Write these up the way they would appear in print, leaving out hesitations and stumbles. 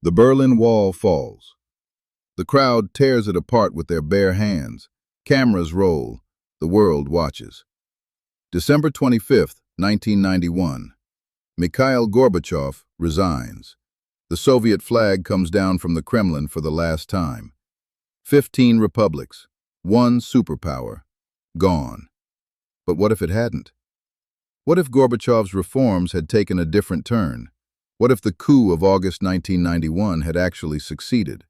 The Berlin Wall falls. The crowd tears it apart with their bare hands. Cameras roll. The world watches. December 25th, 1991. Mikhail Gorbachev resigns. The Soviet flag comes down from the Kremlin for the last time. 15 republics, one superpower, gone. But what if it hadn't? What if Gorbachev's reforms had taken a different turn? What if the coup of August 1991 had actually succeeded?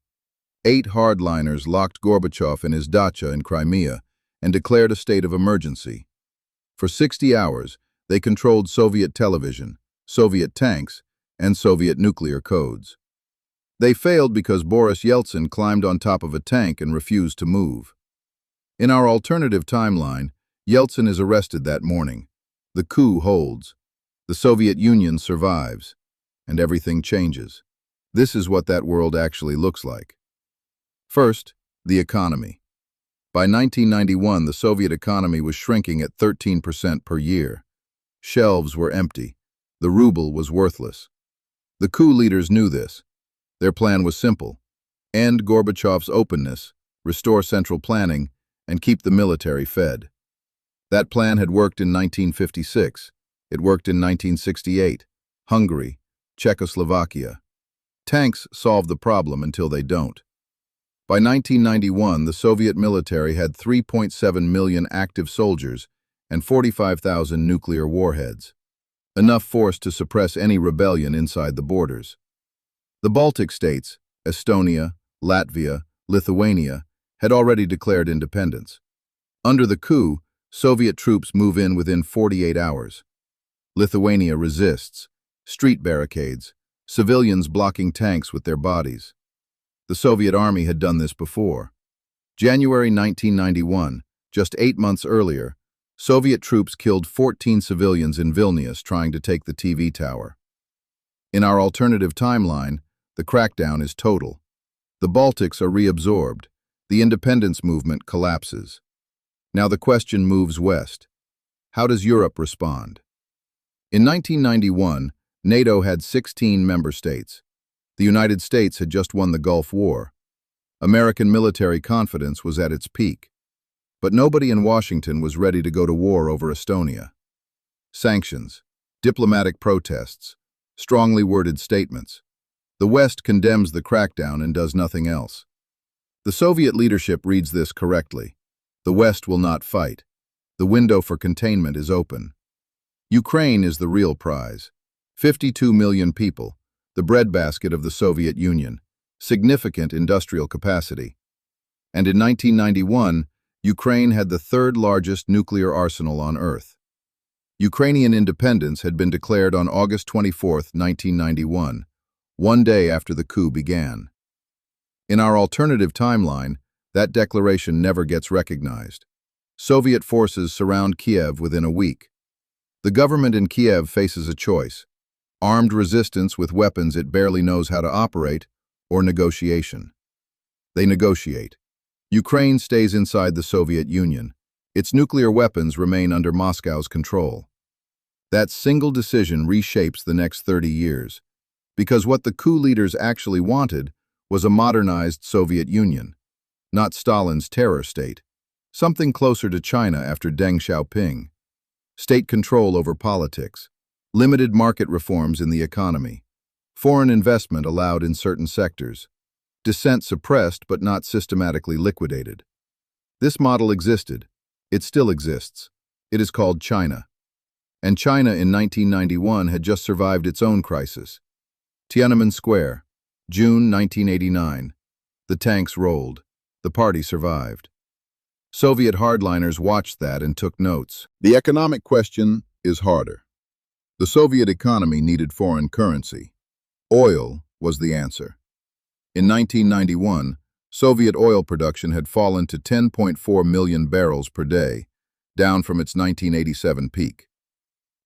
8 hardliners locked Gorbachev in his dacha in Crimea and declared a state of emergency. For 60 hours, they controlled Soviet television, Soviet tanks, and Soviet nuclear codes. They failed because Boris Yeltsin climbed on top of a tank and refused to move. In our alternative timeline, Yeltsin is arrested that morning. The coup holds. The Soviet Union survives. And everything changes. This is what that world actually looks like. First, the economy. By 1991, the Soviet economy was shrinking at 13% per year. Shelves were empty. The ruble was worthless. The coup leaders knew this. Their plan was simple: end Gorbachev's openness, restore central planning, and keep the military fed. That plan had worked in 1956. It worked in 1968, Hungary, Czechoslovakia. Tanks solve the problem until they don't. By 1991, the Soviet military had 3.7 million active soldiers and 45,000 nuclear warheads, enough force to suppress any rebellion inside the borders. The Baltic states, Estonia, Latvia, Lithuania, had already declared independence. Under the coup, Soviet troops move in within 48 hours. Lithuania resists. Street barricades, civilians blocking tanks with their bodies. The Soviet army had done this before. January 1991, just 8 months earlier, Soviet troops killed 14 civilians in Vilnius trying to take the TV tower. In our alternative timeline, the crackdown is total. The Baltics are reabsorbed. The independence movement collapses. Now the question moves west. How does Europe respond? In 1991, NATO had 16 member states. The United States had just won the Gulf War. American military confidence was at its peak. But nobody in Washington was ready to go to war over Estonia. Sanctions, diplomatic protests, strongly worded statements. The West condemns the crackdown and does nothing else. The Soviet leadership reads this correctly. The West will not fight. The window for containment is open. Ukraine is the real prize. 52 million people, the breadbasket of the Soviet Union, significant industrial capacity. And in 1991, Ukraine had the third largest nuclear arsenal on Earth. Ukrainian independence had been declared on August 24, 1991, one day after the coup began. In our alternative timeline, that declaration never gets recognized. Soviet forces surround Kiev within a week. The government in Kiev faces a choice: armed resistance with weapons it barely knows how to operate, or negotiation. They negotiate. Ukraine stays inside the Soviet Union. Its nuclear weapons remain under Moscow's control. That single decision reshapes the next 30 years, because what the coup leaders actually wanted was a modernized Soviet Union, not Stalin's terror state, something closer to China after Deng Xiaoping. State control over politics, limited market reforms in the economy, foreign investment allowed in certain sectors, dissent suppressed but not systematically liquidated. This model existed. It still exists. It is called China. And China in 1991 had just survived its own crisis. Tiananmen Square, June 1989. The tanks rolled. The party survived. Soviet hardliners watched that and took notes. The economic question is harder. The Soviet economy needed foreign currency. Oil was the answer. In 1991, Soviet oil production had fallen to 10.4 million barrels per day, down from its 1987 peak.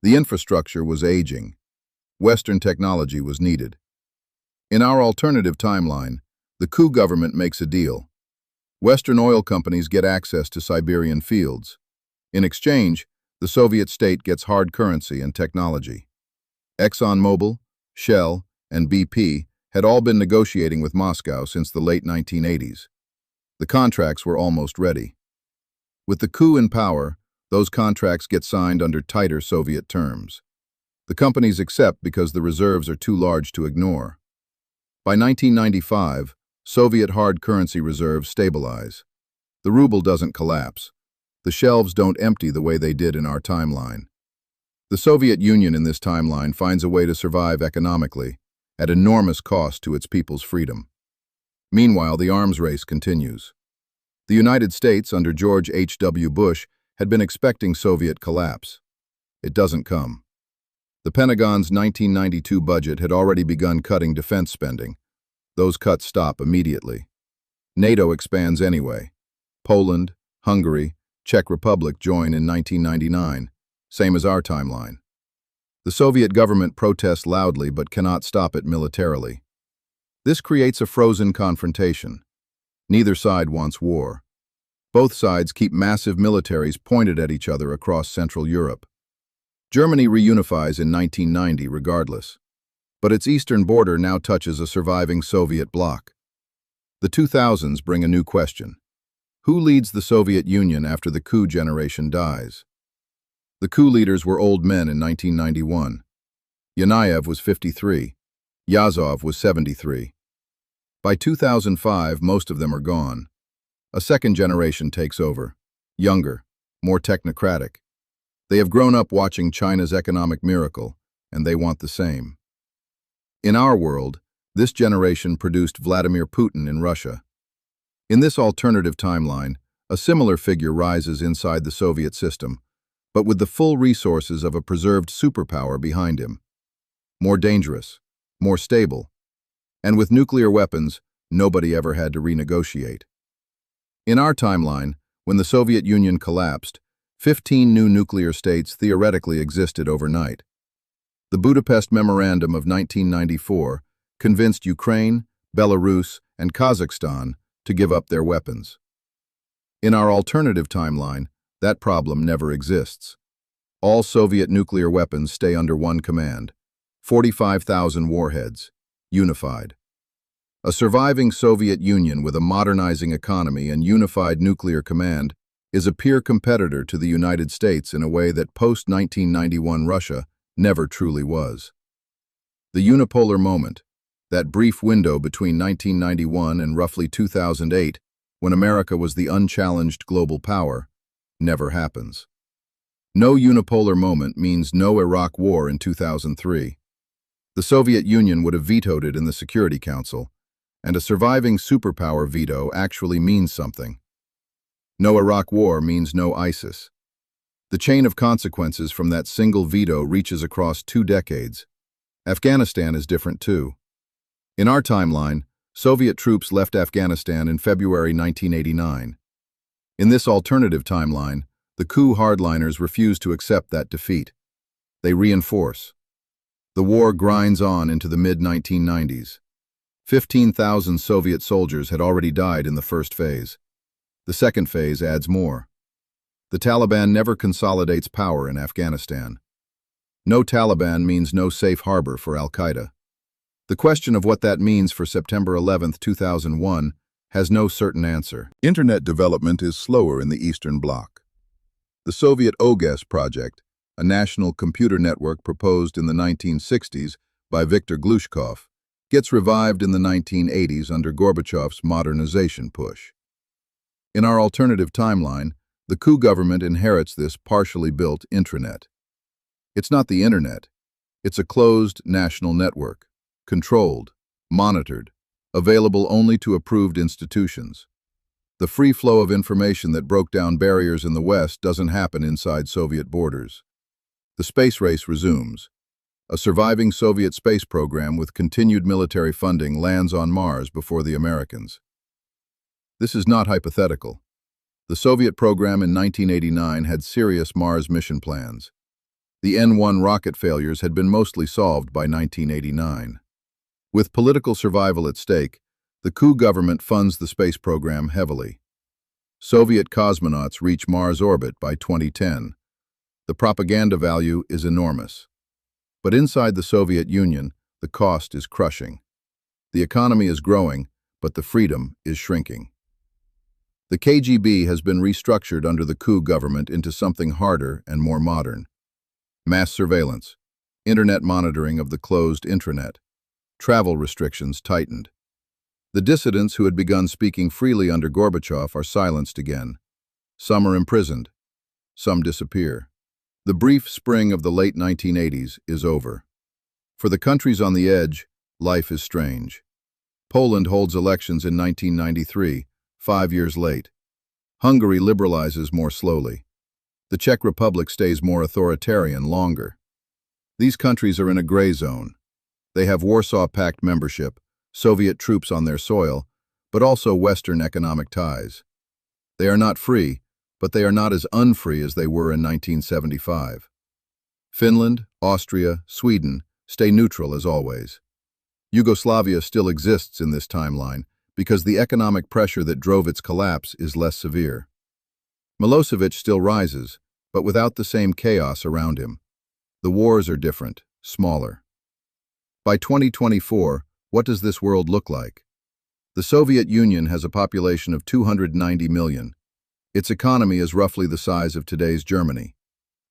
The infrastructure was aging. Western technology was needed. In our alternative timeline, the coup government makes a deal. Western oil companies get access to Siberian fields. In exchange, the Soviet state gets hard currency and technology. ExxonMobil, Shell, and BP had all been negotiating with Moscow since the late 1980s. The contracts were almost ready. With the coup in power, those contracts get signed under tighter Soviet terms. The companies accept because the reserves are too large to ignore. By 1995, Soviet hard currency reserves stabilize. The ruble doesn't collapse. The shelves don't empty the way they did in our timeline. The Soviet Union in this timeline finds a way to survive economically, at enormous cost to its people's freedom. Meanwhile, the arms race continues. The United States, under George H.W. Bush, had been expecting Soviet collapse. It doesn't come. The Pentagon's 1992 budget had already begun cutting defense spending. Those cuts stop immediately. NATO expands anyway. Poland, Hungary, Czech Republic join in 1999, same as our timeline. The Soviet government protests loudly but cannot stop it militarily. This creates a frozen confrontation. Neither side wants war. Both sides keep massive militaries pointed at each other across Central Europe. Germany reunifies in 1990 regardless, but its eastern border now touches a surviving Soviet bloc. The 2000s bring a new question. Who leads the Soviet Union after the coup generation dies? The coup leaders were old men in 1991. Yanayev was 53. Yazov was 73. By 2005, most of them are gone. A second generation takes over, younger, more technocratic. They have grown up watching China's economic miracle, and they want the same. In our world, this generation produced Vladimir Putin in Russia. In this alternative timeline, a similar figure rises inside the Soviet system, but with the full resources of a preserved superpower behind him. More dangerous, more stable, and with nuclear weapons, nobody ever had to renegotiate. In our timeline, when the Soviet Union collapsed, 15 new nuclear states theoretically existed overnight. The Budapest Memorandum of 1994 convinced Ukraine, Belarus, and Kazakhstan to give up their weapons. In our alternative timeline, that problem never exists. All Soviet nuclear weapons stay under one command, 45,000 warheads, unified. A surviving Soviet Union with a modernizing economy and unified nuclear command is a peer competitor to the United States in a way that post-1991 Russia never truly was. The unipolar moment, that brief window between 1991 and roughly 2008, when America was the unchallenged global power, never happens. No unipolar moment means no Iraq War in 2003. The Soviet Union would have vetoed it in the Security Council, and a surviving superpower veto actually means something. No Iraq War means no ISIS. The chain of consequences from that single veto reaches across 2 decades. Afghanistan is different too. In our timeline, Soviet troops left Afghanistan in February 1989. In this alternative timeline, the coup hardliners refuse to accept that defeat. They reinforce. The war grinds on into the mid-1990s. 15,000 Soviet soldiers had already died in the first phase. The second phase adds more. The Taliban never consolidates power in Afghanistan. No Taliban means no safe harbor for al-Qaeda. The question of what that means for September 11, 2001, has no certain answer. Internet development is slower in the Eastern Bloc. The Soviet OGES project, a national computer network proposed in the 1960s by Viktor Glushkov, gets revived in the 1980s under Gorbachev's modernization push. In our alternative timeline, the coup government inherits this partially built intranet. It's not the internet. It's a closed national network, controlled, monitored, available only to approved institutions. The free flow of information that broke down barriers in the West doesn't happen inside Soviet borders. The space race resumes. A surviving Soviet space program with continued military funding lands on Mars before the Americans. This is not hypothetical. The Soviet program in 1989 had serious Mars mission plans. The N-1 rocket failures had been mostly solved by 1989. With political survival at stake, the coup government funds the space program heavily. Soviet cosmonauts reach Mars orbit by 2010. The propaganda value is enormous. But inside the Soviet Union, the cost is crushing. The economy is growing, but the freedom is shrinking. The KGB has been restructured under the coup government into something harder and more modern. Mass surveillance, internet monitoring of the closed intranet, travel restrictions tightened. The dissidents who had begun speaking freely under Gorbachev are silenced again. Some are imprisoned. Some disappear. The brief spring of the late 1980s is over. For the countries on the edge, life is strange. Poland holds elections in 1993, 5 years late. Hungary liberalizes more slowly. The Czech Republic stays more authoritarian longer. These countries are in a gray zone. They have Warsaw Pact membership, Soviet troops on their soil, but also Western economic ties. They are not free, but they are not as unfree as they were in 1975. Finland, Austria, Sweden stay neutral as always. Yugoslavia still exists in this timeline because the economic pressure that drove its collapse is less severe. Milosevic still rises, but without the same chaos around him. The wars are different, smaller. By 2024, what does this world look like? The Soviet Union has a population of 290 million. Its economy is roughly the size of today's Germany.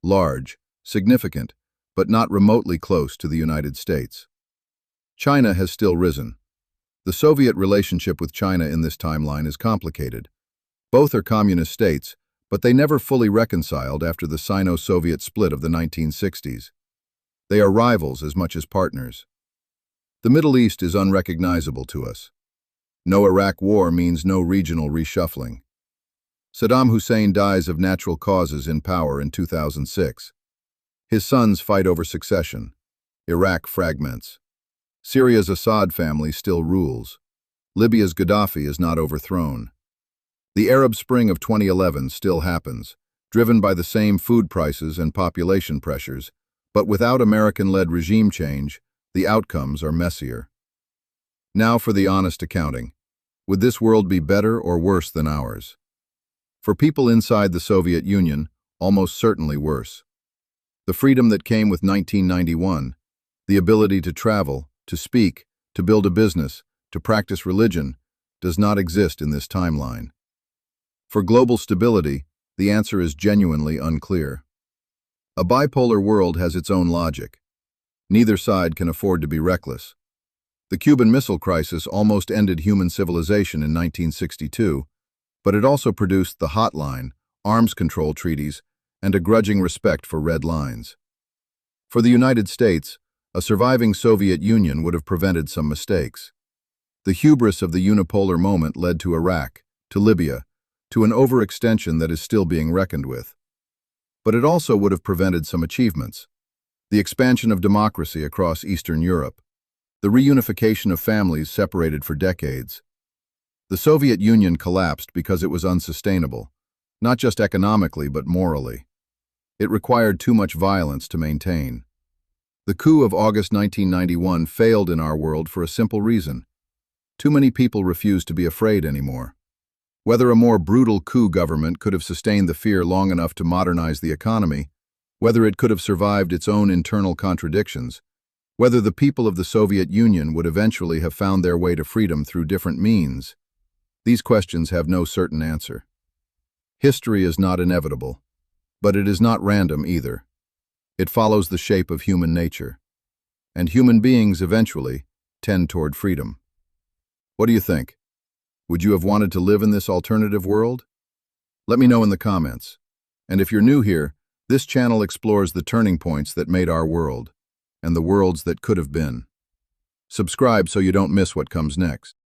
Large, significant, but not remotely close to the United States. China has still risen. The Soviet relationship with China in this timeline is complicated. Both are communist states, but they never fully reconciled after the Sino-Soviet split of the 1960s. They are rivals as much as partners. The Middle East is unrecognizable to us. No Iraq war means no regional reshuffling. Saddam Hussein dies of natural causes in power in 2006. His sons fight over succession. Iraq fragments. Syria's Assad family still rules. Libya's Gaddafi is not overthrown. The Arab Spring of 2011 still happens, driven by the same food prices and population pressures, but without American-led regime change, the outcomes are messier. Now for the honest accounting. Would this world be better or worse than ours? For people inside the Soviet Union, almost certainly worse. The freedom that came with 1991, the ability to travel, to speak, to build a business, to practice religion, does not exist in this timeline. For global stability, the answer is genuinely unclear. A bipolar world has its own logic. Neither side can afford to be reckless. The Cuban Missile Crisis almost ended human civilization in 1962, but it also produced the hotline, arms control treaties, and a grudging respect for red lines. For the United States, a surviving Soviet Union would have prevented some mistakes. The hubris of the unipolar moment led to Iraq, to Libya, to an overextension that is still being reckoned with. But it also would have prevented some achievements. The expansion of democracy across Eastern Europe, the reunification of families separated for decades. The Soviet Union collapsed because it was unsustainable, not just economically but morally. It required too much violence to maintain. The coup of August 1991 failed in our world for a simple reason. Too many people refused to be afraid anymore. Whether a more brutal coup government could have sustained the fear long enough to modernize the economy, whether it could have survived its own internal contradictions, whether the people of the Soviet Union would eventually have found their way to freedom through different means, these questions have no certain answer. History is not inevitable, but it is not random either. It follows the shape of human nature, and human beings eventually tend toward freedom. What do you think? Would you have wanted to live in this alternative world? Let me know in the comments. And if you're new here, this channel explores the turning points that made our world, and the worlds that could have been. Subscribe so you don't miss what comes next.